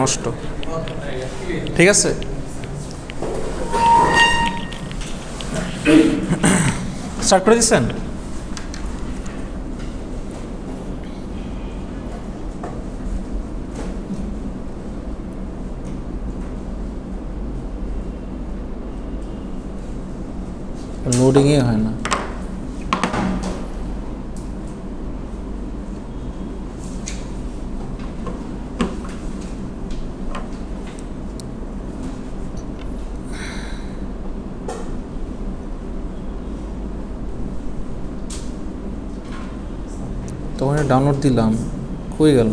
নষ্ট। ঠিক আছে, স্টার্ট করে দিচ্ছেন? লোডিংই হয় না। তখন ডাউনলোড দিলাম, কই গেল?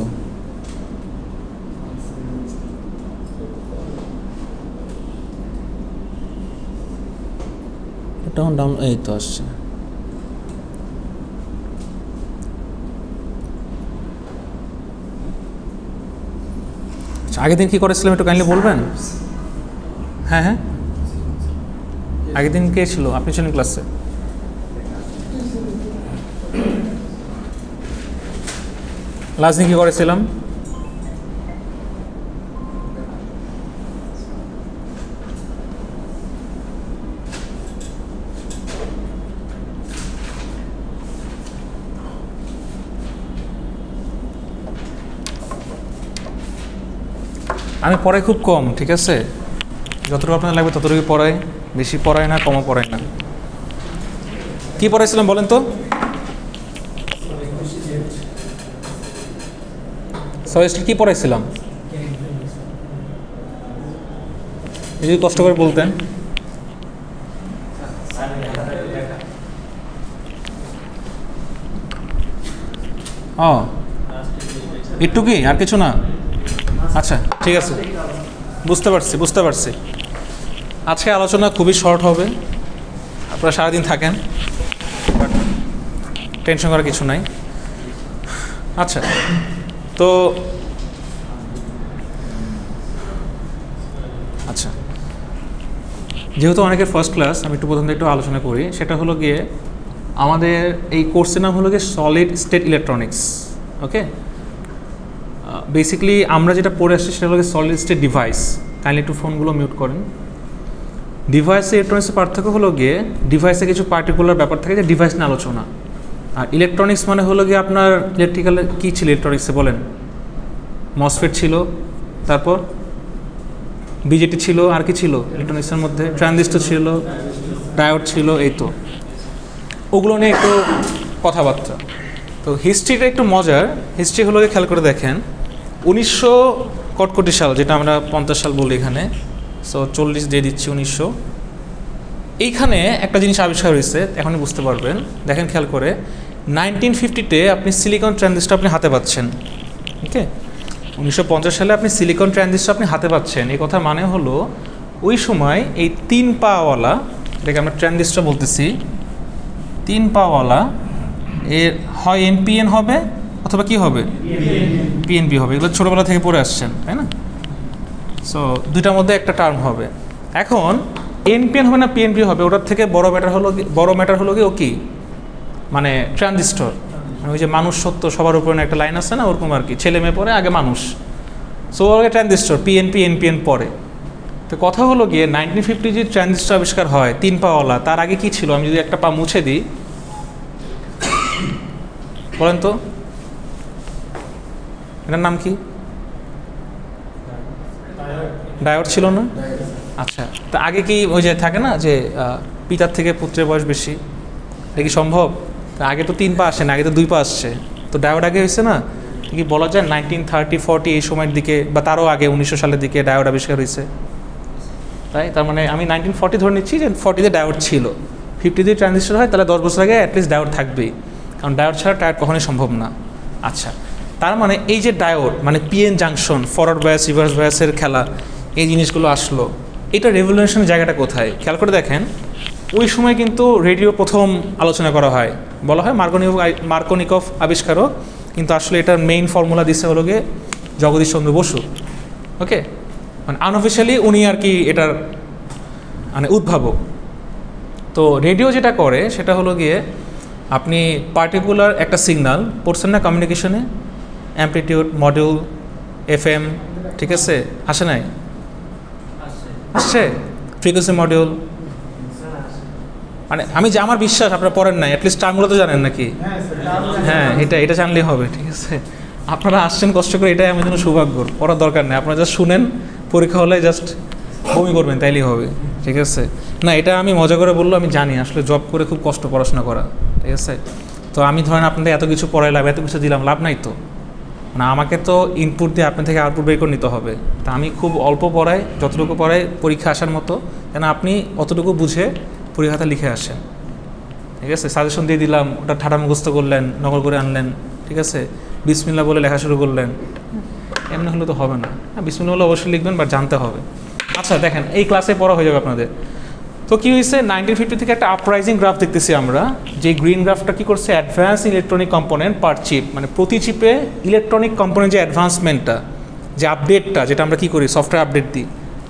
তখন ডাউনলোড, এই তো আসছে। আগের দিন কী করেছিলাম একটু কাইন্ডলি বলবেন? হ্যাঁ হ্যাঁ, আগের দিন কে ছিল? আপনি ছিলেন ক্লাসে? লাস্ট দিন কী করেছিলাম? আমি পড়াই খুব কম, ঠিক আছে? যতটুকু আপনার লাগবে ততটুকু পড়াই, বেশি পড়াই না, কমও পড়াই না। কী পড়াইছিলাম বলেন তো? সয়েস্ট কী পড়াইছিলাম যদি কষ্ট করে বলতেন। ও একটু, কি আর কিছু না? আচ্ছা ঠিক আছে, বুঝতে পারছি। আজকে আলোচনা খুবই শর্ট হবে, আপনারা সারাদিন থাকেন, টেনশন করার কিছু নাই। আচ্ছা, তো আচ্ছা, যেহেতু অনেকের ফার্স্ট ক্লাস, আমি একটু প্রথমে একটু আলোচনা করি। সেটা হলো গিয়ে আমাদের এই কোর্সের নাম হলো গিয়ে সলিড স্টেট ইলেকট্রনিক্স। ওকে, বেসিক্যালি আমরা যেটা পড়ে আসছি সেটা হলো সলিড স্টেট ডিভাইস। কাইন্ডলি একটু ফোনগুলো মিউট করেন। ডিভাইস ইলেকট্রনিক্সের পার্থক্য হলো গিয়ে ডিভাইসে কিছু পার্টিকুলার ব্যাপার থাকে যে ডিভাইস নিয়ে আলোচনা, আর ইলেকট্রনিক্স মানে হলো গিয়ে আপনার ইলেকট্রিক্যাল কী ছিল ইলেকট্রনিক্সে বলেন? মসফেট ছিল, তারপর বিজেটি ছিল, আর কি ছিল ইলেকট্রনিক্সের মধ্যে? ট্রানজিস্টর ছিল, ডায়োড ছিল, এই তো ওগুলো নিয়ে একটু কথাবার্তা। তো হিস্ট্রিটা একটু মজার। হিস্ট্রি হলো গিয়ে খেয়াল করে দেখেন 1900 কটকটি সাল, যেটা আমরা 50 সাল বলি এখানে, সো 40 দিয়ে দিচ্ছি 1900। এইখানে একটা জিনিস আবিষ্কার হয়েছে, এখনই বুঝতে পারবেন। দেখেন খেয়াল করে, 1950-তে আপনি সিলিকন ট্রানজিস্টর আপনি হাতে পাচ্ছেন। ওকে, 1950 সালে আপনি সিলিকন ট্রানজিস্টর আপনি হাতে পাচ্ছেন। এই কথার মানে হলো ওই সময় এই 3 পাওয়ালা, এটাকে আমরা ট্রানজিস্টর বলতেছি, 3 পাওয়ালা, এর হয় এনপিএন হবে অথবা কি হবে? পিএনপি হবে। এগুলো ছোটোবেলা থেকে পড়ে আসছেন, তাই না? সো দুইটার মধ্যে একটা টার্ম হবে। এখন এনপিএন হবে না পিএনপি হবে, ওটার থেকে বড় ম্যাটার হলো কি ও কি, মানে ট্রানজিস্টর। ওই যে মানুষ সত্য সবার উপরে একটা লাইন আছে না, ওরকম আর কি, ছেলে মেয়ে পরে আগে মানুষ। সো আগে ট্রানজিস্টর, পিএনপি এনপিএন পরে। তো কথা হলো গিয়ে 1950 যে ট্রানজিস্টর আবিষ্কার হয় 3 পাওয়ালা, তার আগে কি ছিল? আমি যদি একটা পা মুছে দিই, বলেন তো এটার নাম কি? ডায়োড ছিল না? আচ্ছা, তা আগে কি ওই যে থাকে না যে পিতার থেকে পুত্রের বয়স বেশি, এটা কি সম্ভব? তা আগে তো 3 পা আসে না, আগে তো 2 পা আসছে। তো ডায়োড আগে হয়েছে না, কি বলা যায় 1930-40 এই সময়ের দিকে, বা তারও আগে 1900 সালের দিকে ডায়োড আবিষ্কার হয়েছে। তাই তার মানে আমি 1940 ধরে নিচ্ছি যে 40-তে ডায়োড ছিল। 50-তে ট্রানজিস্টর হয়, তাহলে 10 বছর আগে অ্যাটলিস্ট ডায়োড থাকবেই, কারণ ডায়োড ছাড়া টায়ার কখনোই সম্ভব না। আচ্ছা, তার মানে এই যে ডায়োড মানে PN junction, forward bias reverse বায়াসের খেলা, এই জিনিসগুলো আসলো, এটা রেভলিউশনের জায়গাটা কোথায়? খেয়াল করে দেখেন, ওই সময় কিন্তু রেডিও প্রথম আলোচনা করা হয়, বলা হয় মার্কোনিকভ আবিষ্কারক, কিন্তু আসলে এটার মেইন ফর্মুলা দিচ্ছে হলো গিয়ে জগদীশ চন্দ্র বসু। ওকে, মানে আনঅফিশিয়ালি উনি আর কি এটার মানে উদ্ভাবক। তো রেডিও যেটা করে সেটা হলো গিয়ে আপনি পার্টিকুলার একটা সিগনাল পড়ছেন না কমিউনিকেশনে, অ্যামপ্লিটিউড, মডিউল, এফএম, ঠিক আছে, আসে নাই? আসছে ফ্রিকোয়েন্সি মডিউল, মানে আমি যে আমার বিশ্বাস আপনারা পড়েন নাই, অ্যাটলিস্ট টার্মগুলো তো জানেন নাকি? হ্যাঁ, এটা জানলেই হবে, ঠিক আছে। আপনারা আসছেন কষ্ট করে, এটাই আমার জন্য সৌভাগ্য, পড়ার দরকার নেই, আপনারা জাস্ট শুনেন, পরীক্ষা হলে জাস্ট বমি করবেন তাইলেই হবে, ঠিক আছে। না, এটা আমি মজা করে বললো, আমি জানি আসলে জব করে খুব কষ্ট পড়াশোনা করা, ঠিক আছে। তো আমি ধরেন আপনাদের এত কিছু পড়াইলাম, এত কিছু দিলাম, লাভ নাই তো, না আমাকে তো ইনপুট দিয়ে আপনার থেকে আউটপুট বের করে নিতে হবে। তা আমি খুব অল্প পড়াই, যতটুকু পড়াই পরীক্ষা আসার মতো, কেন আপনি অতটুকু বুঝে পরীক্ষাটা লিখে আসেন, ঠিক আছে। সাজেশন দিয়ে দিলাম, ওটা ঠাটা মুখস্থ করলেন, নকল করে আনলেন, ঠিক আছে, বিসমিল্লাহ বলে লেখা শুরু করলেন, এমনি হলে তো হবে না। হ্যাঁ, বিসমিল্লাহ বলে অবশ্যই লিখবেন, বাট জানতে হবে। আচ্ছা দেখেন, এই ক্লাসে পড়া হয়ে যাবে আপনাদের। তো কী হয়েছে, 1950 থেকে একটা আপরাইজিং গ্রাফ দেখতেছি আমরা, যে গ্রিন গ্রাফটা কী করছে, অ্যাডভান্স ইলেকট্রনিক কম্পোনেন্ট পার চিপ, মানে প্রতি চিপে ইলেকট্রনিক কম্পোনেন্ট যে অ্যাডভান্সমেন্টটা, যে আপডেটটা, যেটা আমরা কী করি সফটওয়্যার আপডেট দিই,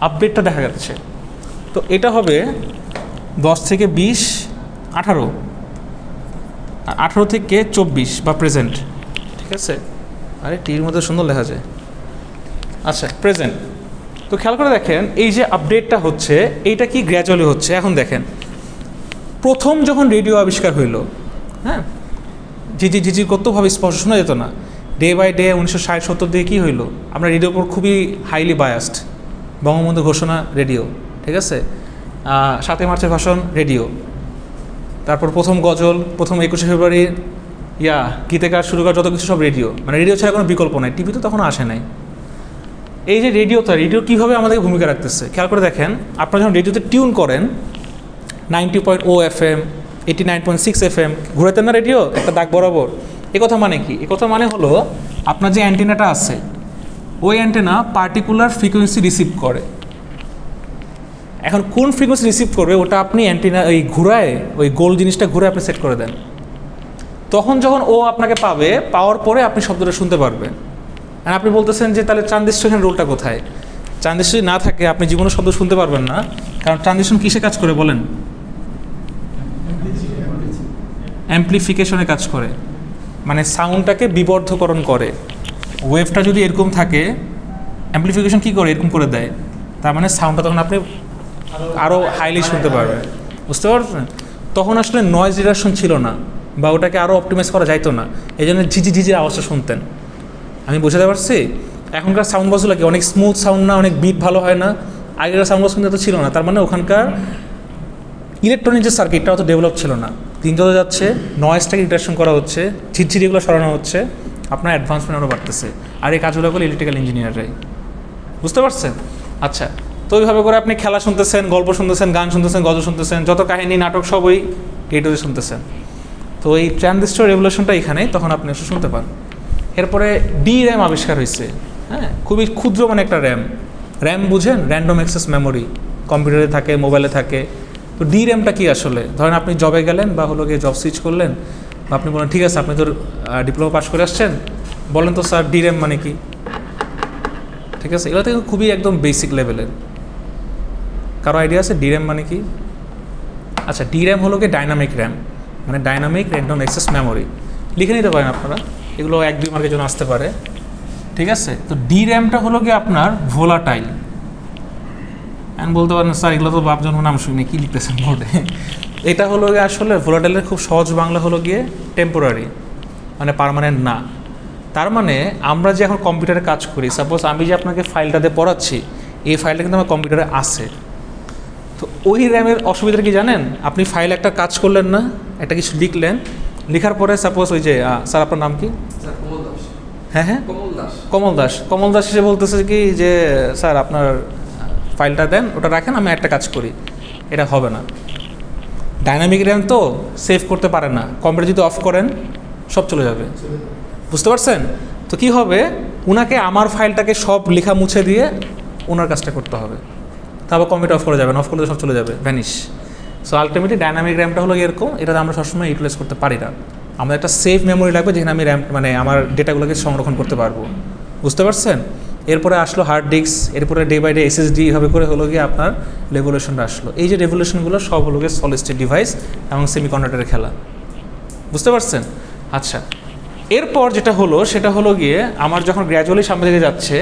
আপডেটটা দেখা যাচ্ছে। তো এটা হবে 10 থেকে 20, 18, 18 থেকে 24 বা প্রেজেন্ট, ঠিক আছে। আরে টির মধ্যে সুন্দর লেখা যায়। আচ্ছা, প্রেজেন্ট। তো খেয়াল করে দেখেন, এই যে আপডেটটা হচ্ছে, এইটা কি গ্র্যাজুয়ালি হচ্ছে। এখন দেখেন, প্রথম যখন রেডিও আবিষ্কার হইল, হ্যাঁ, ঝিঝি কতভাবে স্পষ্ট শোনা যেত না, ডে বাই ডে 1960-70 দিয়ে কী হইলো, আমরা রেডিওর উপর খুবই হাইলি বায়াসড। বঙ্গবন্ধু ঘোষণা রেডিও, ঠিক আছে, 7 মার্চের ভাষণ রেডিও, তারপর প্রথম গজল, প্রথম 21শে ফেব্রুয়ারি গীতিকার শুরু করা, যত কিছু সব রেডিও, মানে রেডিও ছাড়া কোনো বিকল্প নাই। টিভি তো তখন আসে নাই। এই যে রেডিও কীভাবে আমাদেরকে ভূমিকা রাখতেছে খেয়াল করে দেখেন। আপনারা যখন রেডিওতে টিউন করেন 90.0 FM, 89.6 FM, ঘুরাতেন না রেডিও একটা দাগ বরাবর। এ কথা মানে কি? এ কথা মানে হলো আপনার যে অ্যান্টেনাটা আছে, ওই অ্যান্টেনা পার্টিকুলার ফ্রিকোয়েন্সি রিসিভ করে। এখন কোন ফ্রিকোয়েন্সি রিসিভ করবে ওটা আপনি অ্যান্টেনা ওই ঘুরায়, ওই গোল জিনিসটা ঘুরে আপনি সেট করে দেন। তখন যখন ও আপনাকে পাওয়ার পরে আপনি শব্দটা শুনতে পারবেন। আর আপনি বলতেছেন যে তাহলে ট্রানজিশনের রোলটা কোথায়? ট্রানজিশন না থাকে আপনি জীবনে শব্দ শুনতে পারবেন না, কারণ ট্রানজিশন কিসে কাজ করে বলেন? অ্যাম্প্লিফিকেশনে কাজ করে, মানে সাউন্ডটাকে বিবর্ধকরণ করে। ওয়েভটা যদি এরকম থাকে, অ্যাম্প্লিফিকেশন কী করে? এরকম করে দেয়, তার মানে সাউন্ডটা তখন আপনি আরও হাইলি শুনতে পারবেন। বুঝতে পারছেন? তখন আসলে নয়েজ রিডাকশন ছিল না, বা ওটাকে আরও অপটিমাইজ করা যাইতো না, এই জন্য ঝিঝি আওয়াজটা শুনতেন। আমি বুঝতে পারছি? এখনকার সাউন্ড বক্সগুলো কি অনেক স্মুথ সাউন্ড না, অনেক বিট ভালো হয় না? আগের সাউন্ড বক্স কিন্তু তো ছিল না, তার মানে ওখানকার ইলেকট্রনিক যে সার্কিটটা অত ডেভেলপ ছিল না। দিন যত যাচ্ছে নয়েজটাকে রিডাকশন করা হচ্ছে, ঝিরঝিরিগুলো সরানো হচ্ছে, আপনার অ্যাডভান্সমেন্ট আরও বাড়তেছে। আর এই কাজগুলো করলে ইলেকট্রিক্যাল ইঞ্জিনিয়াররাই। বুঝতে পারছেন? আচ্ছা, তো ওইভাবে করে আপনি খেলা শুনতেছেন, গল্প শুনতেছেন, গান শুনতেছেন, গজল শুনতেছেন, যত কাহিনী নাটক সবই এইটাতে শুনতেছেন। তো এই ট্রানজিস্টর রেভলিউশনটা এখানে তখন আপনি এসে শুনতে পান। এরপরে DRAM আবিষ্কার হয়েছে। হ্যাঁ, খুবই ক্ষুদ্র মানে একটা র্যাম বুঝেন? র্যান্ডম অ্যাক্সেস মেমোরি, কম্পিউটারে থাকে, মোবাইলে থাকে। তো DRAMটা কি আসলে? ধরেন আপনি জবে গেলেন বা হলো গিয়ে জব সুইচ করলেন, বা আপনি বলেন ঠিক আছে আপনি তো ডিপ্লোমা পাস করে আসছেন, বলেন তো স্যার DRAM মানে কি? ঠিক আছে, এগুলো থেকে খুবই একদম বেসিক লেভেলের। কারো আইডিয়া আছে DRAM মানে কি? আচ্ছা, DRAM হলো গিয়ে ডাইনামিক র্যাম, মানে ডাইনামিক র্যান্ডম অ্যাক্সেস মেমোরি। লিখে নিতে পারেন আপনারা, এগুলো 1-2 মার্কের জন্য আসতে পারে। ঠিক আছে, তো DRAMটা হলো গিয়ে আপনার ভোলাটাইল। আমি বলতে পারেন স্যার এগুলো তো বাপ জন্ম নাম শুনি, কী লিখতেছেন বোর্ডে? এটা হলো গিয়ে আসলে ভোলাটাইলের খুব সহজ বাংলা হলো গিয়ে টেম্পোরারি, মানে পার্মানেন্ট না। তার মানে আমরা যে এখন কম্পিউটারে কাজ করি, সাপোজ আমি যে আপনাকে ফাইলটাতে পড়াচ্ছি, এই ফাইলটা কিন্তু আমার কম্পিউটারে আছে। তো ওই র্যামের অসুবিধা কি জানেন? আপনি ফাইল একটা কাজ করলেন না, একটা কিছু লিখলেন, লেখার পরে সাপোজ ওই যে স্যার আপনার নাম কি? হ্যাঁ, কমল দাস এসে বলতেছে কি যে স্যার আপনার ফাইলটা দেন, ওটা রাখেন, আমি একটা কাজ করি, এটা হবে না। ডাইনামিক র্যাম তো সেভ করতে পারে না, কম্পিউটার যদি অফ করেন সব চলে যাবে। বুঝতে পারছেন? তো কি হবে, ওনাকে আমার ফাইলটাকে সব লেখা মুছে দিয়ে ওনার কাজটা করতে হবে, তারপর কম্পিউটার অফ করে যাবেন, অফ করলে সব চলে যাবে, ভ্যানিশ। সো আলটিমেটলি ডাইনামিক র্যামটা হলো এরকম, এটা আমরা সবসময় ইউটিলাইজ করতে পারি না। আমাদের একটা সেফ মেমোরি লাগবে যেখানে আমি র্যাম মানে আমার ডেটাগুলোকে সংরক্ষণ করতে পারবো। বুঝতে পারছেন? এরপরে আসলো হার্ড ডিস্ক, এরপরে ডে বাই ডে SSD, এভাবে করে হলো গিয়ে আপনার রেভলিউশনটা আসলো। এই যে রেভলিউশনগুলো সব হলো গিয়ে সলিড স্টেট ডিভাইস এবং সেমিকন্ডাক্টরের খেলা। বুঝতে পারছেন? আচ্ছা, এরপর যেটা হলো সেটা হলো গিয়ে আমার যখন গ্র্যাজুয়ালি সামনে দিকে যাচ্ছে,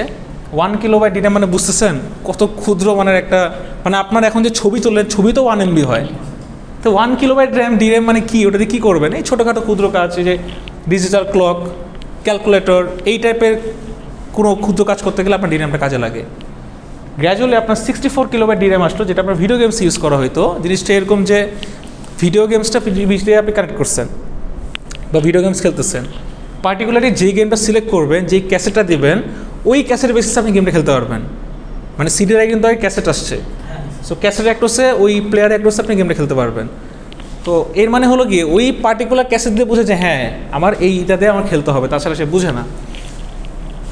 1 কিলোবাইট ডিরাম মানে বুঝতেছেন কত ক্ষুদ্র মানের একটা, মানে আপনার এখন যে ছবি তোলেন ছবি তো 1 MB হয়, তো 1 কিলোবাইট ডিরাম মানে কি, ওটা দিয়ে কী করবেন? এই ছোটোখাটো ক্ষুদ্র কাজ, এই যে ডিজিটাল ক্লক, ক্যালকুলেটর, এই টাইপের কোনো ক্ষুদ্র কাজ করতে গেলে আপনার ডিরামটা কাজে লাগে। গ্র্যাজুয়ালি আপনার 64 কিলোবাইট ডিরাম আসলো, যেটা আপনার ভিডিও গেমস ইউজ করা হয়তো। জিনিসটা এরকম যে ভিডিও গেমসটা দিয়ে আপনি কানেক্ট করছেন বা ভিডিও গেমস খেলতেছেন, পার্টিকুলারলি যেই গেমটা সিলেক্ট করবেন, যেই ক্যাসেটটা দিবেন, ওই ক্যাসেটের বেসিসে আপনি গেমটা খেলতে পারবেন। মানে সিডির আগে কিন্তু ক্যাসেট আসছে, সো ক্যাসেট অ্যাক্টসে ওই প্লেয়ার অ্যাক্টসে আপনি গেমটা খেলতে পারবেন। তো এর মানে হলো গিয়ে ওই পার্টিকুলার ক্যাসেট দিয়ে বুঝে যে হ্যাঁ আমার এইটাতে আমার খেলতে হবে, তাছাড়া সে বুঝে না।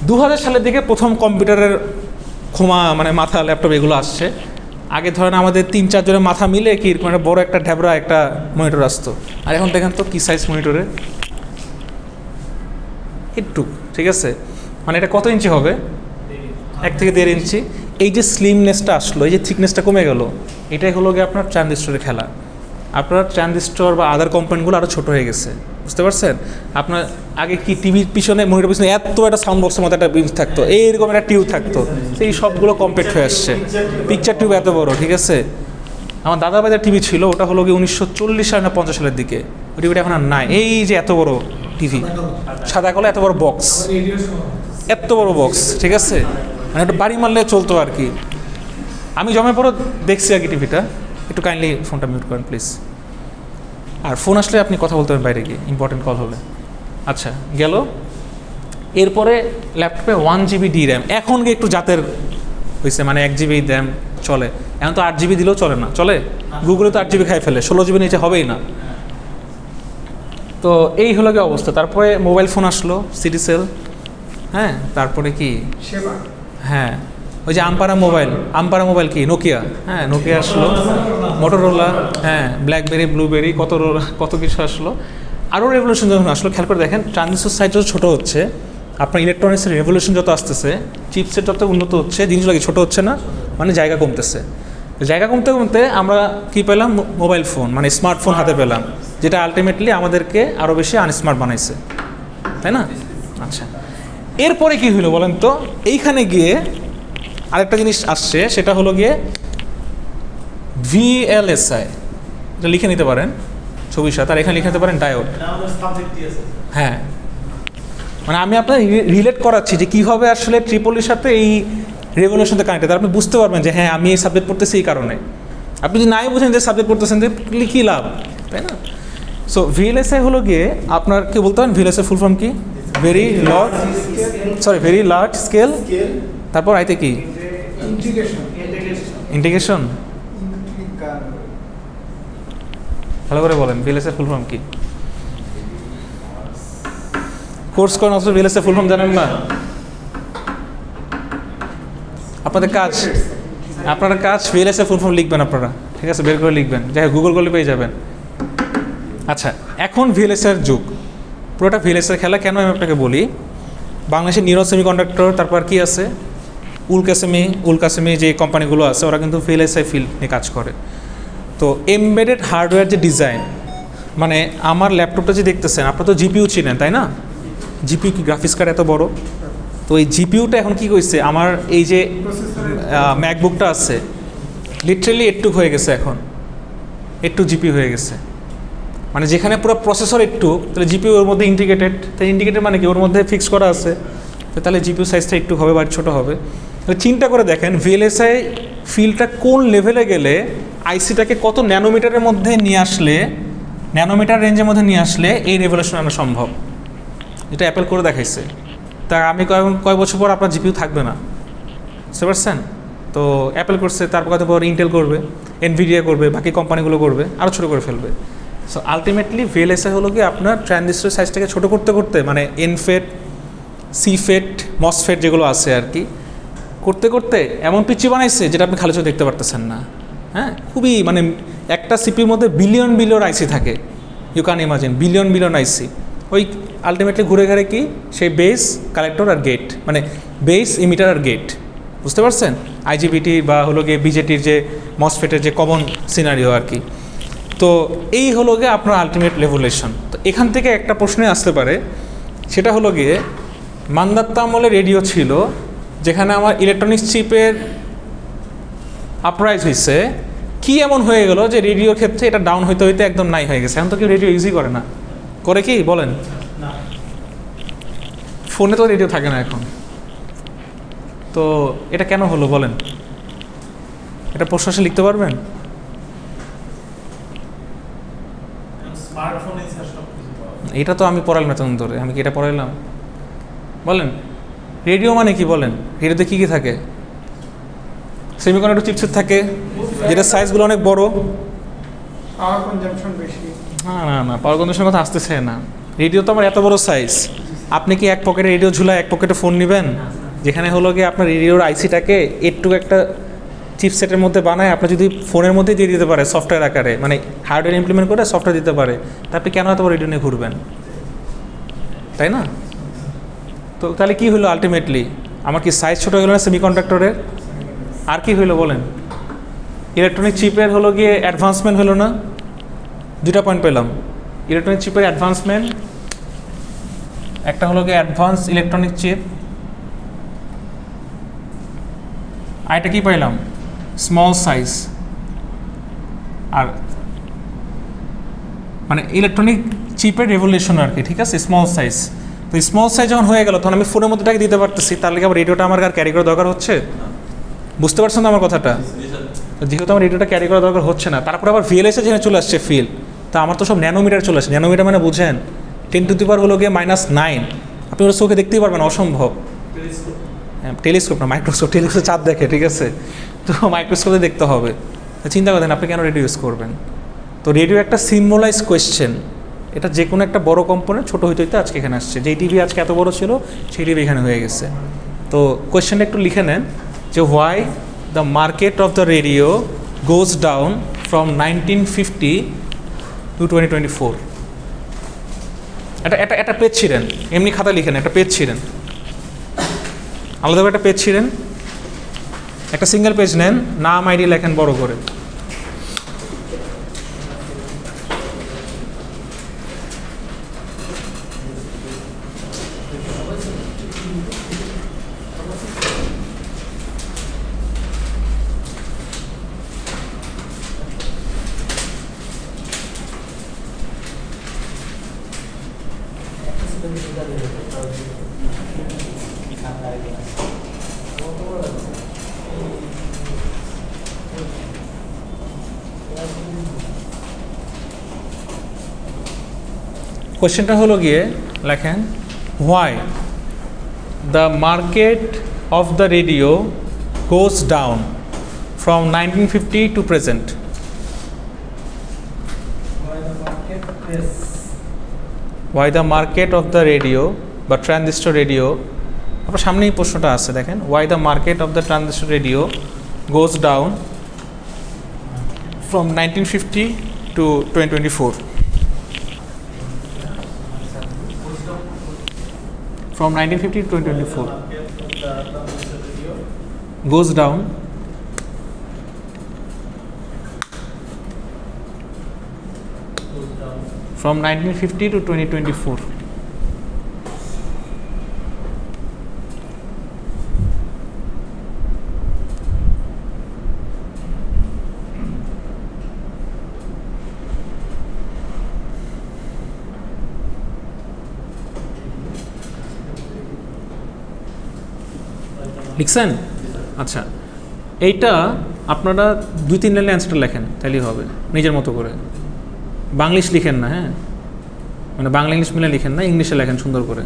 2000 সালের দিকে প্রথম কম্পিউটারের ক্ষমা মানে মাথা ল্যাপটপ এগুলো আসছে। আগে ধরেন আমাদের 3-4 জনের মাথা মিলে কি মানে বড় একটা ঢ্যাবরা একটা মনিটর আসতো, আর এখন দেখেন তো কী সাইজ মনিটরে, একটু, ঠিক আছে। মানে এটা কত ইঞ্চি হবে? 1 থেকে 1.5 ইঞ্চি। এই যে স্লিমনেসটা আসলো, এই যে থিকনেসটা কমে গেল, এটাই হলো গিয়ে আপনার ট্রানজিস্টরের খেলা। আপনার ট্রানজিস্টর বা আদার কম্পোনেন্টগুলো আরও ছোটো হয়ে গেছে, বুঝতে পারছেন? আপনার আগে কি টিভির পিছনে মনিটর পিছনে এত একটা সাউন্ড বক্সের মতো একটা বিঞ্চ থাকতো, এইরকম একটা টিউব থাকতো, সেই সবগুলো কম্প্যাক্ট হয়ে আসছে। পিকচার টিউব এত বড়, ঠিক আছে। আমার দাদা ভাইদের টিভি ছিল, ওটা হলো গিয়ে 1940 সাল না 50 সালের দিকে, ওই টিভিটা এখন আর নাই। এই যে এত বড় টিভি, সাদা কালো, এত বড় বক্স, এত বড় বক্স, ঠিক আছে। মানে একটা বাড়ি মারলে চলতো আর কি। আমি জমে পড়ো দেখছি আর কি টিভিটা। একটু কাইন্ডলি ফোনটা মিউট করেন প্লিজ। আর ফোন আসলে আপনি কথা বলতে পারেন বাইরে গিয়ে, ইম্পর্টেন্ট কল হলে। আচ্ছা গেল। এরপরে ল্যাপটপে 1 GB DRAM, এখন গিয়ে একটু জাতের হয়েছে, মানে 1 GB RAM চলে। এখন তো 8 GB দিলেও চলে না, চলে? গুগলে তো 8 GB খাই ফেলে, 16 GB নিচে হবেই না। তো এই হলো গিয়ে অবস্থা। তারপরে মোবাইল ফোন আসলো, সিটিসেল, হ্যাঁ। তারপরে কি, হ্যাঁ ওই যে আমপারা মোবাইল কি নোকিয়া, হ্যাঁ নোকিয়া আসলো, মোটরোলা, হ্যাঁ ব্ল্যাকবেরি, ব্লুবেরি, কত কিছু আসলো। আরও রেভলিউশন যখন আসলো, খেয়াল করে দেখেন ট্রানজিস্টর সাইজ যত ছোটো হচ্ছে, আপনার ইলেকট্রনিক্সের রেভলিউশন যত আসতেছে, চিপসেট যত উন্নত হচ্ছে, জিনিসগুলো ছোটো হচ্ছে না, মানে জায়গা কমতেছে। জায়গা কমতে কমতে আমরা কী পেলাম? মোবাইল ফোন, মানে স্মার্টফোন হাতে পেলাম, যেটা আলটিমেটলি আমাদেরকে আরও বেশি আনস্মার্ট বানাইছে, তাই না? আচ্ছা, এরপরে কি হলো বলেন তো? এইখানে গিয়ে আরেকটা জিনিস আসছে, সেটা হলো গিয়ে VLSI, এটা লিখে নিতে পারেন ছবির সাথে, আর এখানে লিখে নিতে পারেন ডায়োড। হ্যাঁ, মানে আমি আপনার রিলেট করাচ্ছি যে কীভাবে আসলে ট্রিপলির সাথে এই রেভলিউশনটা কানেক্টেড, আপনি বুঝতে পারবেন যে হ্যাঁ আমি এই সাবজেক্ট পড়তেছি এই কারণে। আপনি যদি নাই বুঝেন যে সাবজেক্ট পড়তেছেন, যে কী লাভ, তাই না? সো VLSI হলো গিয়ে আপনার কি বলতে পারেন VLSI ফুল ফর্ম কি? ভেরি লার্জ স্কেল, তারপর আইতে কি? ইন্টিগ্রেশন। ভালো করে বলেন VLSI ফুল ফর্ম কি? কোর্স করেন অথচ VLSI ফুল ফর্ম জানেন না? আপনাদের কাজ VLSI ফুল ফর্ম লিখবেন আপনারা, ঠিক আছে, বের করে লিখবেন, যাই হোক গুগল করলে পেয়ে যাবেন। আচ্ছা, এখন VLSI যুগ, পুরোটা VLSI খেলা। কেন আমি আপনাকে বলি, বাংলাদেশের নিউরো সেমিকন্ডাক্টর, তারপর কি আছে উলকাসেমি যে কোম্পানিগুলো আছে, ওরা কিন্তু VLSI ফিল্ড নিয়ে কাজ করে। তো এমবেডেড হার্ডওয়্যার যে ডিজাইন, মানে আমার ল্যাপটপটা যে দেখতেছেন, আপনারা তো জিপিইউ চিনেন তাই না? জিপিইউ কি গ্রাফিক্স কার্ড এত বড়, তো এই জিপিইউটা এখন কি কইছে, আমার এই যে ম্যাকবুকটা আছে লিটারেলি একটু হয়ে গেছে, এখন একটু জিপিইউ হয়ে গেছে। মানে যেখানে পুরো প্রসেসর একটু, তাহলে জিপিইউ ওর মধ্যে ইন্টিগ্রেটেড, তাই ইন্টিগ্রেটেড মানে কি ওর মধ্যে ফিক্স করা আছে, তাহলে জিপিইউ সাইজটা একটু হবে বা ছোটো হবে। তাহলে চিন্তা করে দেখেন VLSI ফিল্ডটা কোন লেভেলে গেলে আইসিটাকে কত ন্যানোমিটারের মধ্যে নিয়ে আসলে, ন্যানোমিটার রেঞ্জের মধ্যে নিয়ে আসলে এই রেভলিউশন আনা সম্ভব। এটা অ্যাপেল করে দেখাইছে। তা আমি কয় বছর পর আপনার জিপিইউ থাকবে না, বুঝতে পারছেন? তো অ্যাপেল করছে, তারপর পর ইন্টেল করবে, এনভিডিয়া করবে, বাকি কোম্পানিগুলো করবে, আরও ছোটো করে ফেলবে। সো আলটিমেটলি VLSI হলো কি আপনার ট্রানজিস্টর সাইজটাকে ছোটো করতে করতে, মানে এনফেট, সিফেট, মসফেট যেগুলো আছে আর কি, করতে করতে এমন পিচি বানাইছে যেটা আপনি খালি চোখে দেখতে পারতেছেন না। হ্যাঁ, খুবই মানে একটা সিপির মধ্যে বিলিয়ন আইসি থাকে, ইউ ক্যান ইমাজিন বিলিয়ন আইসি। ওই আলটিমেটলি ঘুরে ঘুরে কি সেই বেস, কালেক্টর আর গেট, মানে বেস, ইমিটার আর গেট, বুঝতে পারছেন? IGBT বা হলো গিয়ে BJTর যে মসফেটের যে কমন সিনারিও আর কি। তো এই হলো গিয়ে আপনার আলটিমেট রেভলিউশন। তো এখান থেকে একটা প্রশ্নে আসতে পারে, সেটা হলো গিয়ে মান্দাত্তা আমলে রেডিও ছিল, যেখানে আমার ইলেকট্রনিক্স চিপের আপরাইজ হয়েছে, কি এমন হয়ে গেল যে রেডিওর ক্ষেত্রে এটা ডাউন হইতে হইতে একদম নাই হয়ে গেছে। এখন তো কেউ রেডিও ইউজই করে না, করে কি বলেন? ফোনে তো রেডিও থাকে না এখন। তো এটা কেন হলো বলেন? এটা প্রশ্ন লিখতে পারবেন? এটা তো আমি পড়াইলাম না তখন ধরে, আমি কি এটা পড়াইলাম? বলেন রেডিও মানে কি বলেন? রেডিওতে কী কী থাকে? সেমিকন্ডাক্টর চিপসেট থাকে, যেটা সাইজগুলো অনেক বড়। পাওয়ার কনজাম্পশন বেশি। না পাওয়ার কনজাম্পশনের কথা আসতেছে না। রেডিও তো আমার এত বড় সাইজ, আপনি কি এক পকেটে রেডিও ঝুলায় এক পকেটে ফোন নেবেন? যেখানে হলো গিয়ে আপনার রেডিওর আইসিটাকে একটু একটা চিপসেটের মধ্যে বানায় আপনি যদি ফোনের মধ্যেই দিয়ে দিতে পারে সফটওয়্যার আকারে, মানে হার্ডওয়্যার ইমপ্লিমেন্ট করে সফটওয়্যার দিতে পারে, তা আপনি কেন এত বড় রেডিও নিয়ে ঘুরবেন? তাই না? তো তাহলে কী হলো আলটিমেটলি? আমার কি সাইজ ছোটো হয়ে গেলো না সেমিকন্ডাক্টরের? আর কি হইলো বলেন? ইলেকট্রনিক চিপের হলো গিয়ে অ্যাডভান্সমেন্ট হলো না? দুটা পয়েন্ট পেলাম। ইলেকট্রনিক চিপের অ্যাডভান্সমেন্ট, একটা হলো গিয়ে অ্যাডভান্স ইলেকট্রনিক চিপ, আর এটা কি পাইলাম? Small size. আর মানে ইলেকট্রনিক চিপের রেভলিউশন আর কি, ঠিক আছে, স্মল সাইজ। তো স্মল সাইজ যখন হয়ে গেল তখন আমি ফোনের মধ্যে টাকে দিতে পারতেছি, তার লিগে আমার রেডিওটা আমার আর ক্যারি করার দরকার হচ্ছে? বুঝতে পারছেন তো আমার কথাটা? যেহেতু আমার রেডিওটা ক্যারি করার দরকার হচ্ছে না, তারপর আবার ভিএলএসে যেখানে চলে আসছে ফিল, তা আমার তো সব ন্যানোমিটার চলে আসছে। ন্যানোমিটার মানে বুঝেন 10⁻⁹ হলো গিয়ে -9, আপনি ওরা চোখে দেখতেই পারবেন, অসম্ভব। হ্যাঁ, টেলিস্কোপ না, মাইক্রোস্কোপ। টেলিস্কোপ চাঁদ দেখে, ঠিক আছে, তো মাইক্রোস্কোপে দেখতে হবে। চিন্তা করেন আপনি কেন রেডিও ইউজ করবেন? তো রেডিও একটা সিম্বলাইজ কোয়েশ্চেন, এটা যে কোনো একটা বড় কম্পোনেন্ট ছোটো হইতে হইতে আজকে এখানে আসছে। যেই টিভি আজকে এত বড় ছিল সেই টিভি এখানে হয়ে গেছে। তো কোয়েশ্চেনটা একটু লিখে নেন যে why the market of the radio goes down from 1950 to 2024। একটা পেজ ছিলেন, এমনি খাতা লিখেন, একটা পেজ ছিলেন, আলাদাভাবে একটা পেজ ছিলেন, একটা সিঙ্গেল পেজ নেন, নাম আইডি লেখেন বড় করে। কোয়েশ্চেনটা হলো গিয়ে লেখেন why the market of the radio goes down from 1950 to present. Why the market of the radio বা ট্রানজিস্টর রেডিও, আপনার সামনেই প্রশ্নটা আছে দেখেন, why the market of the transistor radio goes down from 1950 to 2024। From 1950 to 2024 goes down from 1950 to 2024। লিখছেন? আচ্ছা, এইটা আপনারা 2-3 লাইনে অ্যান্সারটা লেখেন, তাইলেই হবে, নিজের মতো করে। বাংলিশ লিখেন না, হ্যাঁ, মানে বাংলা ইংলিশ মিলে লিখেন না, ইংলিশে লেখেন সুন্দর করে।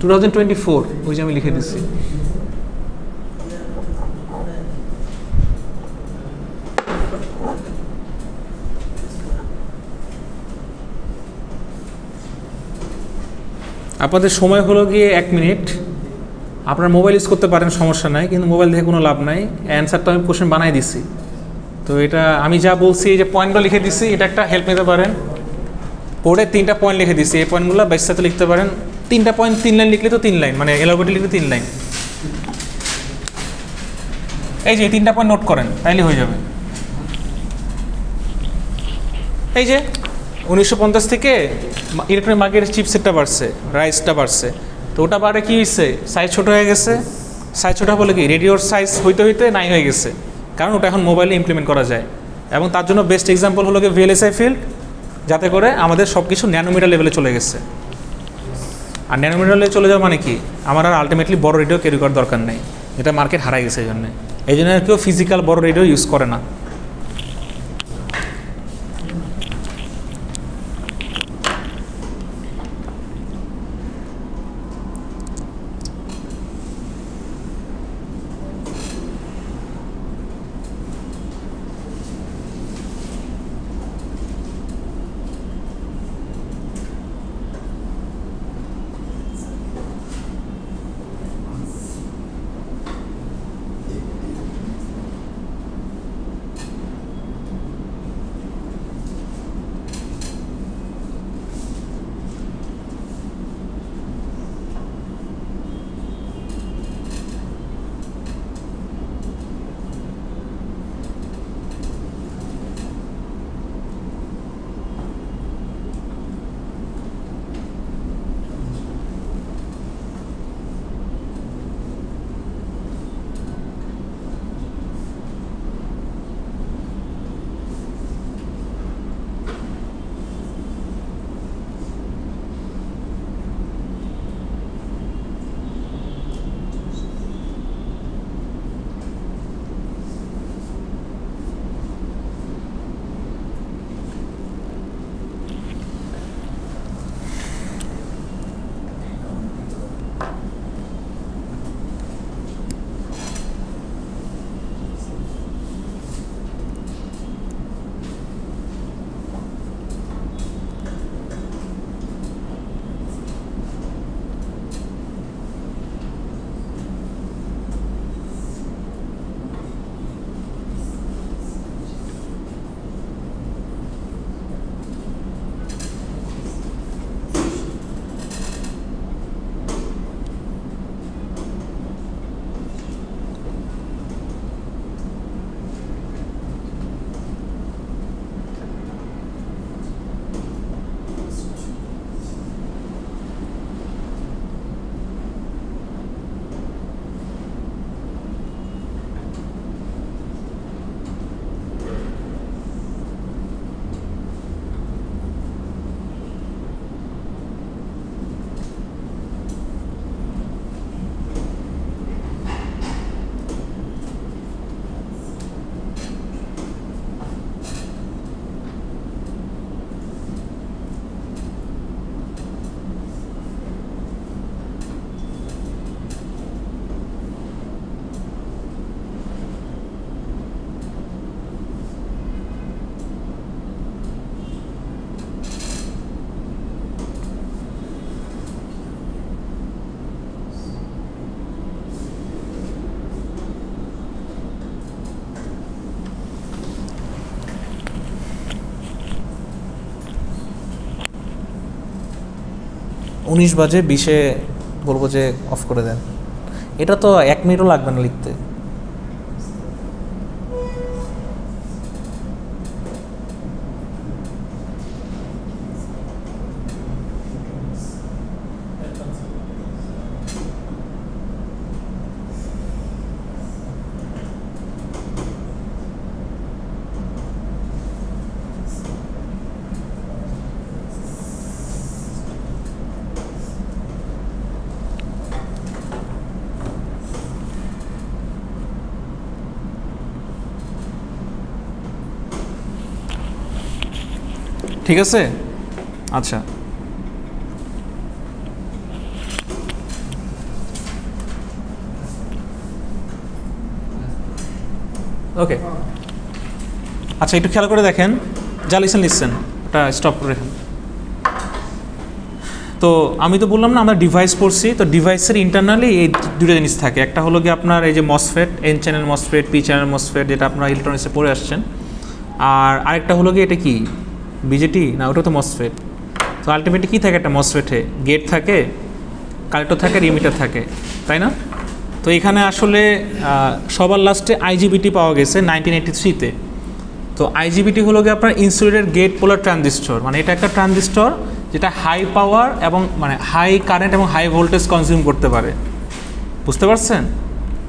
2024 ওই যে আমি লিখে দিচ্ছি। আপনাদের সময় হলো গিয়ে 1 মিনিট। আপনার মোবাইল ইউজ করতে পারেন, সমস্যা নাই, কিন্তু মোবাইল দেখে কোনো লাভ নাই। অ্যান্সারটা আমি কোশ্চেন বানাই দিচ্ছি, তো এটা আমি যা বলছি এই যে পয়েন্টগুলো লিখে দিচ্ছি, এটা একটা হেল্প নিতে পারেন। পড়ে 3টা পয়েন্ট লিখে দিচ্ছি, এই পয়েন্টগুলো সাথে লিখতে পারেন। 3টা পয়েন্ট 3 লাইন লিখলে তো 3 লাইন, মানে এলাবোরেটলি লিখলে 3 লাইন। এই যে 3টা পয়েন্ট নোট করেন, তাইলে হয়ে যাবে। এই যে 1950 থেকে ইলেকট্রনিক মার্কেটের চিপসেটটা বাড়ছে, রাইসটা বাড়ছে, তো ওটা বারে কি হয়েছে, সাইজ ছোটো হয়ে গেছে। সাইজ ছোটো বলে কি রেডিওর সাইজ হইতে হইতে নাই হয়ে গেছে, কারণ ওটা এখন মোবাইলে ইমপ্লিমেন্ট করা যায়। এবং তার জন্য বেস্ট এক্সাম্পল হলো কি VLSI ফিল্ড, যাতে করে আমাদের সব কিছু ন্যানোমিটার লেভেলে চলে গেছে। আর ন্যানোমিটার লেভেলে চলে যাওয়া মানে কি, আমার আর আলটিমেটলি বড় রেডিও ক্যারি করার দরকার নেই, এটা মার্কেট হারাই গেছে। এই জন্য কেউ ফিজিক্যাল বড় রেডিও ইউজ করে না। উনিশ বাজে 20-এ বলবো যে অফ করে দেন। এটা তো 1 মিনিটও লাগবে না লিখতে। ঠিক আছে, আচ্ছা ওকে। আচ্ছা একটু খেয়াল করে দেখেন, যা লিসেন ওটা স্টপ করে রাখেন। তো আমি তো বললাম না আমরা ডিভাইস পড়ছি, তো ডিভাইসের ইন্টারনালি এই দুটো জিনিস থাকে। একটা হলো কি আপনার এই যে MOSFET, N channel MOSFET, P channel MOSFET, যেটা আপনারা ইলেকট্রনিক্সে পড়ে আসছেন। আর আরেকটা হলো কি এটা কি বিজেটি না, ওটা তো মসফেট। তো আলটিমেটলি কী থাকে একটা মসফেটে, গেট থাকে, কালেক্টর থাকে, রিমিটার থাকে, তাই না? তো এখানে আসলে সবার লাস্টে আইজিবিটি পাওয়া গেছে 1983-তে। তো আইজিবিটি হলো গিয়ে আপনার ইনসুলেটেড গেট পোলার ট্রানজিস্টর, মানে এটা একটা ট্রানজিস্টর যেটা হাই পাওয়ার এবং মানে হাই কারেন্ট এবং হাই ভোল্টেজ কনজিউম করতে পারে। বুঝতে পারছেন?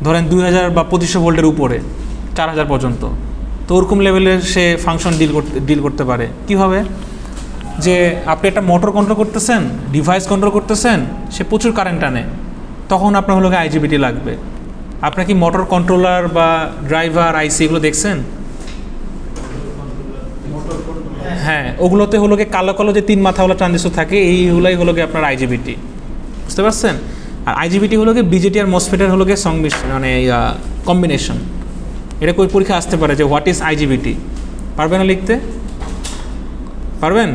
ধরেন 2000 বা 2500 ভোল্টের উপরে 4000 পর্যন্ত, তো ওরকম লেভেলের সে ফাংশন ডিল করতে পারে। কীভাবে? যে আপনি একটা মোটর কন্ট্রোল করতেছেন, ডিভাইস কন্ট্রোল করতেছেন, সে প্রচুর কারেন্ট আনে, তখন আপনার হলো আইজিবিটি লাগবে। আপনার কি মোটর কন্ট্রোলার বা ড্রাইভার আইসি এগুলো দেখছেন? হ্যাঁ, ওগুলোতে হলো গিয়ে কালো কালো যে 3 মাথাওয়ালা ট্রানজিস্টর থাকে, এইগুলোই হলো গিয়ে আপনার আইজিবিটি। বুঝতে পারছেন? আর আইজিবিটি হলো গিয়ে বিজেটি আর মসফেটের হলো গিয়ে মানে কম্বিনেশন। এটা কোই পরীক্ষা আসতে পারে যে হোয়াট ইজ আইজিবিটি, পারবেন না লিখতে? পারবেন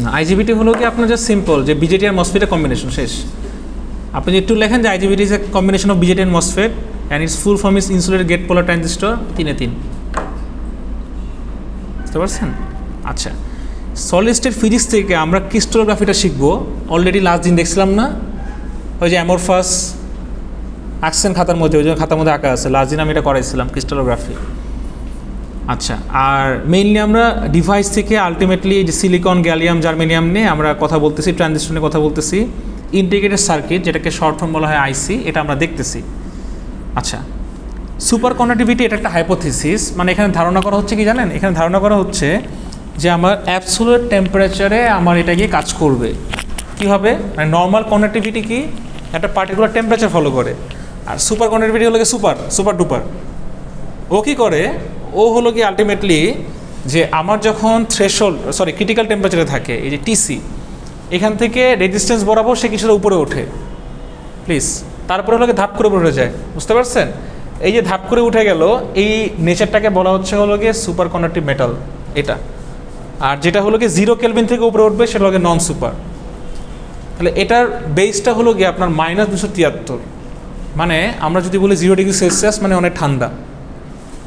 না? আইজিবিটি হলো কি আপনার জাস্ট সিম্পল যে বিজেটি আর মসফেটের কম্বিনেশন, শেষ। আপনি একটু লেখেন যে IGBT is a combination of BJT and MOSFET and its full form is insulated gate polar transistor 3 বুঝতে পারছেন? আচ্ছা, সলিড স্টেট ফিজিক্স থেকে আমরা ক্রিস্টালোগ্রাফিটা শিখবো। অলরেডি লাস্ট দিন দেখছিলাম না, ওই যে অ্যামরফাস আঁকছেন খাতার মধ্যে, ওই জন্য খাতার মধ্যে আঁকা আছে, লাস্ট দিন আমি এটা করাইছিলাম ক্রিস্টালোগ্রাফি। আচ্ছা, আর মেইনলি আমরা ডিভাইস থেকে আলটিমেটলি যে সিলিকন, গ্যালিয়াম, জার্মেনিয়াম নিয়ে আমরা কথা বলতেছি, ট্রানজিস্টর নিয়ে কথা বলতেছি, ইন্টিগ্রেটেড সার্কিট যেটাকে শর্ট ফর্ম বলা হয় আইসি, এটা আমরা দেখতেছি। আচ্ছা, সুপার কন্ডাক্টিভিটি এটা একটা হাইপোথিসিস, মানে এখানে ধারণা করা হচ্ছে কি জানেন? এখানে ধারণা করা হচ্ছে যে আমার অ্যাবসোলিউট টেম্পারেচারে আমার এটা গিয়ে কাজ করবে। কীভাবে? মানে নর্মাল কন্ডাক্টিভিটি কি একটা পার্টিকুলার টেম্পারেচার ফলো করে, আর সুপার কন্ডাক্টিভিটি হলো গিয়ে সুপার ডুপার। ও কী করে? ও হলো কি আলটিমেটলি যে আমার যখন ক্রিটিক্যাল টেম্পারেচারে থাকে, এই যে টিসি, এখান থেকে রেজিস্ট্যান্স বরাবর সে কিছুটা উপরে ওঠে, প্লিজ, তারপরে হলো ধাপ করে উঠে যায়। বুঝতে পারছেন? এই যে ধাপ করে উঠে গেল, এই নেচারটাকে বলা হচ্ছে হলো গিয়ে সুপার কন্ডাক্টিভ মেটাল এটা। আর যেটা হলো গিয়ে 0 কেলভিন থেকে উপরে উঠবে সেটা হলো গিয়ে নন সুপার। তাহলে এটার বেসটা হলো গিয়ে আপনার -273, মানে আমরা যদি বলি 0 ডিগ্রি সেলসিয়াস মানে অনেক ঠান্ডা,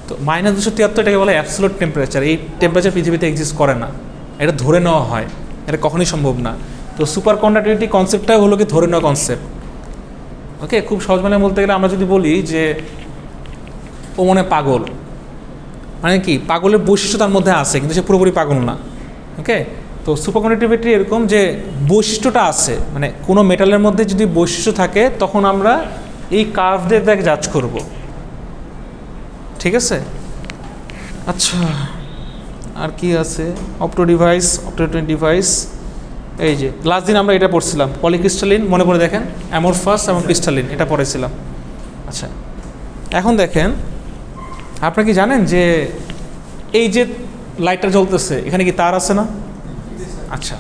তো -273 এটাকে বলে অ্যাবসোলিউট টেম্পারেচার। এই টেম্পারেচার পৃথিবীতে এক্সিস্ট করে না, এটা ধরে নেওয়া হয়, এটা কখনোই সম্ভব না। তো সুপার কন্ডাক্টিভিটি কনসেপ্টটা হলো কি ধরে নেওয়া কনসেপ্ট। ওকে, খুব সহজ মানে বলতে গেলে আমরা যদি বলি যে ও মনে পাগল, মানে কি পাগলের বৈশিষ্ট্য তার মধ্যে আছে কিন্তু সে পুরোপুরি পাগল না। ওকে, তো সুপার কন্ডাক্টিভিটি এরকম যে বৈশিষ্ট্যটা আছে, মানে কোনো মেটালের মধ্যে যদি বৈশিষ্ট্য থাকে তখন আমরা এই কার্ভদের দেখে জাজ করব। ঠিক আছে? আচ্ছা, আর কি আছে? অপটো ডিভাইস, এই যে লাস্ট দিন আমরা এটা পড়ছিলাম, পলিক্রিস্টালিন, মনে পড়ে দেখেন, অ্যামরফাস এবং ক্রিস্টালিন, এটা পড়েছিলাম। আচ্ছা, এখন দেখেন, আপনারা কি জানেন যে এই যে লাইটটা জ্বলতেছে এখানে কি তার আছে না? আচ্ছা,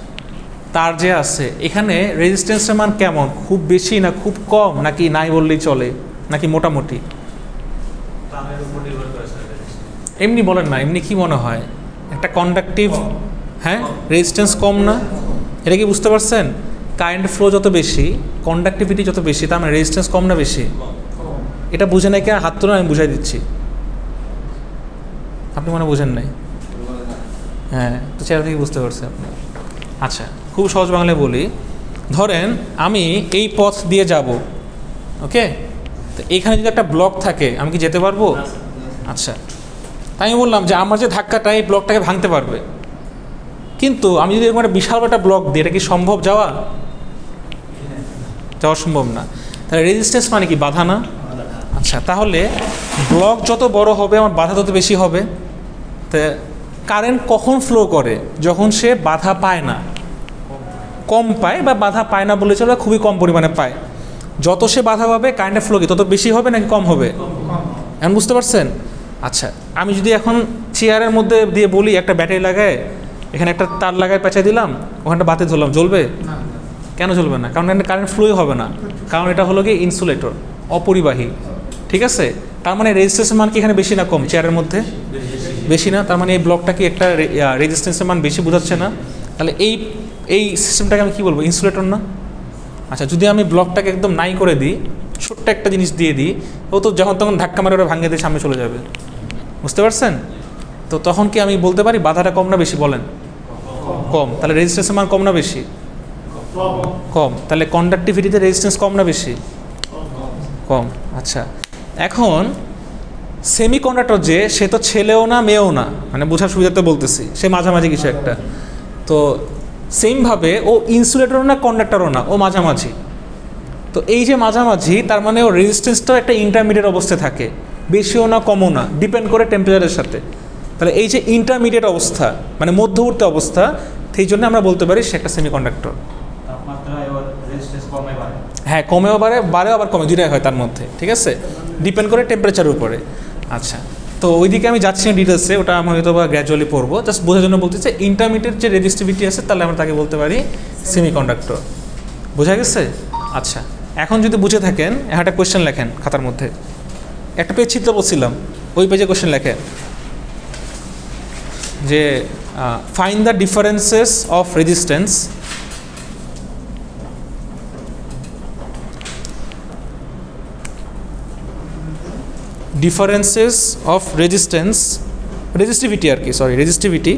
তার যে আছে এখানে রেজিস্ট্যান্সের মান কেমন? খুব বেশি না খুব কম, নাকি নাই বললেই চলে, নাকি মোটামুটি? এমনি বলেন না, এমনি কি মনে হয়? একটা কন্ডাক্টিভ, হ্যাঁ, রেজিস্ট্যান্স কম না? এটা কি বুঝতে পারছেন? কারেন্ট ফ্লো যত বেশি, কন্ডাক্টিভিটি যত বেশি, তার মানে রেজিস্ট্যান্স কম না বেশি? এটা বুঝে নাই, কে হাত তোলা, আমি বুঝাই দিচ্ছি, আপনি মনে বুঝেন নাই? হ্যাঁ, তো চেহারা থেকে বুঝতে পারছি আপনি। আচ্ছা, খুব সহজ বাংলায় বলি, ধরেন আমি এই পথ দিয়ে যাব, ওকে, তো এইখানে যদি একটা ব্লক থাকে আমি কি যেতে পারবো? আচ্ছা, তাই আমি বললাম যে আমার যে ধাক্কাটা এই ব্লকটাকে ভাঙতে পারবে, কিন্তু আমি যদি এরকম একটা বিশাল একটা ব্লক দিই, এটা কি সম্ভব যাওয়া সম্ভব না। তাহলে রেজিস্ট্যান্স মানে কি বাধা না? আচ্ছা, তাহলে ব্লক যত বড় হবে আমার বাধা তত বেশি হবে। তো কারেন্ট কখন ফ্লো করে? যখন সে বাধা পায় না, কম পায়, বা বাধা পায় না বলে চলে, খুবই কম পরিমাণে পায়। যত সে বাধা পাবে কারেন্টের ফ্লো কি তত বেশি হবে নাকি কম হবে? এখন বুঝতে পারছেন? আচ্ছা, আমি যদি এখন চেয়ারের মধ্যে দিয়ে বলি একটা ব্যাটারি লাগায়, এখানে একটা তার লাগায় পেঁচাই দিলাম, ওখানটা বাতি ধরলাম, জ্বলবে? কেন জ্বলবে না? কারণ এখানে কারেন্ট ফ্লোই হবে না, কারণ এটা হলো গিয়ে ইনসুলেটর, অপরিবাহী। ঠিক আছে, তার মানে রেজিস্ট্যান্সের মান কি এখানে বেশি না কম? চেয়ারের মধ্যে বেশি না? তার মানে এই ব্লকটা কি একটা রেজিস্ট্যান্সের মান বেশি বোঝাচ্ছে না? তাহলে এই সিস্টেমটাকে আমি কী বলবো? ইনসুলেটর না? আচ্ছা, যদি আমি ব্লকটাকে একদম নাই করে দিই, ছোট্ট একটা জিনিস দিয়ে দিই, ও তো যখন তখন ধাক্কা মারে ওরা ভাঙিয়ে দিয়ে সামনে চলে যাবে। বুঝতে পারছেন? তো তখন কি আমি বলতে পারি বাধাটা কম না বেশি? বলেন, কম। তাহলে রেজিস্ট্যান্সের মান কম না বেশি? কম। তাহলে কন্ডাক্টিভিটিতে রেজিস্ট্যান্স কম না বেশি? কম। আচ্ছা, এখন সেমিকন্ডাক্টর যে সে তো ছেলেও না মেয়েও না, মানে বোঝার সুবিধাতে বলতেছি, সে মাঝামাঝি কিছু একটা। তো সেমভাবে ও ইনসুলেটরও না কন্ডাক্টরও না, ও মাঝামাঝি। তো এই যে মাঝামাঝি, তার মানে ও রেজিস্ট্যান্সটাও একটা ইন্টারমিডিয়েট অবস্থায় থাকে, বেশিও না কমও না, ডিপেন্ড করে টেম্পারেচারের সাথে। তাহলে এই যে ইন্টারমিডিয়েট অবস্থা মানে মধ্যবর্তী অবস্থা, সেই জন্য আমরা বলতে পারি সে একটা সেমিকন্ডাক্টর। হ্যাঁ, কমেও বাড়েও আবার কমে, দুইটাই হয় তার মধ্যে, ঠিক আছে, ডিপেন্ড করে টেম্পারেচারের উপরে। আচ্ছা, তো ওইদিকে আমি যাচ্ছি না ডিটেলসে, ওটা আমি হয়তো বা গ্র্যাজুয়ালি পড়বো, জাস্ট বোঝার জন্য বলতেছে ইন্টারমিডিয়েট যে রেজিস্টিভিটি আছে তাহলে আমরা তাকে বলতে পারি সেমিকন্ডাক্টর। বোঝা গেছে? আচ্ছা, এখন যদি বুঝে থাকেন একটা কোয়েশ্চেন লেখেন খাতার মধ্যে, একটা পেজ চিত্র বলছিলাম, ওই পেজে কোয়েশ্চেন লেখেন যে find the differences of resistance of resistance, resistivity আর কি, sorry, resistivity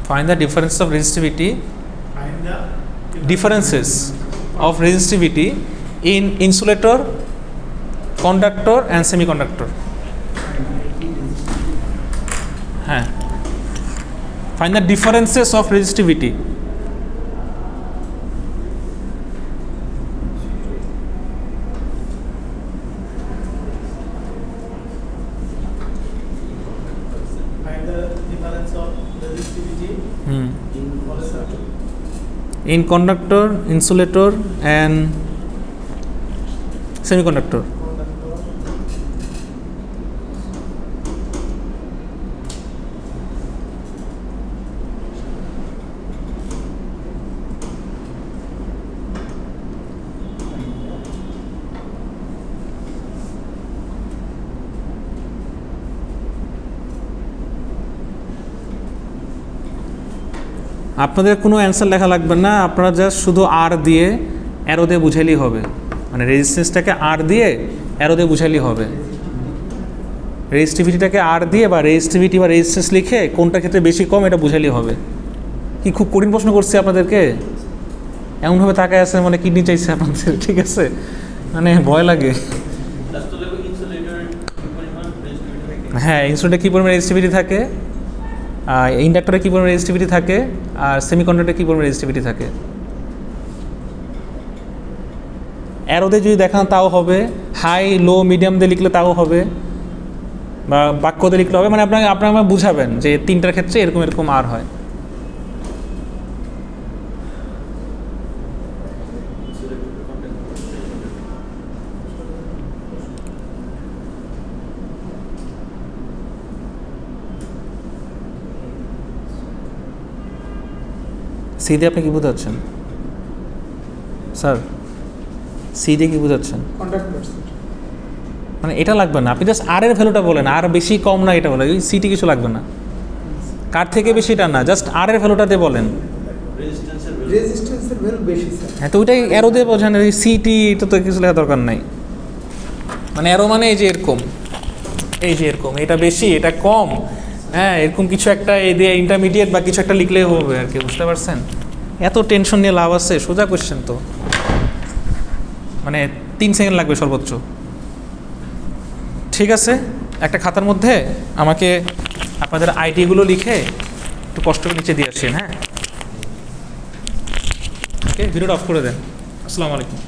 find the difference of resistivity, differences of resistivity in insulator, conductor and semiconductor. হ্যাঁ, find the differences of resistivity. Find the difference of resistivity in conductor, insulator and semiconductor. আপনাদের কোনো answer লেখা লাগবে না, আপনারা just শুধু আর দিয়ে arrow দিয়ে বুঝাইলেই হবে, মানে রেজিস্ট্যান্সটাকে আর দিয়ে অ্যারো দিয়ে বুঝাইলেই হবে। রেজিস্টিভিটিটাকে আর দিয়ে বা রেজিস্টিভিটি বা রেজিস্ট্যান্স লিখে কোনটার ক্ষেত্রে বেশি কম এটা বুঝাইলেই হবে। কি খুব কঠিন প্রশ্ন করছি আপনাদেরকে? এমনভাবে তাকায় আছে মানে কিডনি চাইছে আপনাদের, ঠিক আছে, মানে ভয় লাগে। হ্যাঁ, ইনসুলেটরে কী পরিমাণ রেজিস্টিভিটি থাকে, ইন্ডাক্টরে কী পরিমাণ রেজিস্টিভিটি থাকে, আর সেমিকন্ডাক্টরে কী পরিমাণ রেজিস্টিভিটি থাকে। অ্যারোতে যদি দেখান তাও হবে, হাই লো মিডিয়াম দিয়ে লিখলে তাও হবে, বা বাক্য দিয়ে লিখলে হবে, মানে আপনারা বুঝাবেন যে তিনটার ক্ষেত্রে এরকম এরকম আর হয়। সি দিয়ে আপনি কী বোঝাচ্ছেন স্যার? সি দিয়ে কী বোঝাচ্ছেন? মানে এটা লাগবে না, আপনি জাস্ট আর এর ভ্যালুটা বলেন, আর বেশি কম না এটা বলেন, সিটি কিছু লাগবে না, কার থেকে বেশিটা না, জাস্ট আর এর ভ্যালুটা দিয়ে বলেন। রেজিস্ট্যান্সের ভ্যালু বেশি স্যার। হ্যাঁ, তো ওইটাই অ্যারো দিয়ে বোঝান, সিটি এটা তো কিছু লেখা দরকার নাই। মানে অ্যারো মানে এই যে এরকম, এই যে এরকম, এটা বেশি এটা কম, হ্যাঁ এরকম কিছু একটা এই দিয়ে ইন্টারমিডিয়েট বা কিছু একটা লিখলেই হবে আর কি, বুঝতে পারছেন? এত টেনশন নিয়ে লাভ আছে? সোজা কোয়েশ্চেন তো, মানে 3 সেকেন্ড লাগবে সর্বোচ্চ। ঠিক আছে, একটা খাতার মধ্যে আমাকে আপনাদের আইডিগুলো লিখে একটু কষ্ট করে নিচে দিয়ে আসছেন। হ্যাঁ, ওকে, ভিডিওটা অফ করে দেন। আসসালামু আলাইকুম।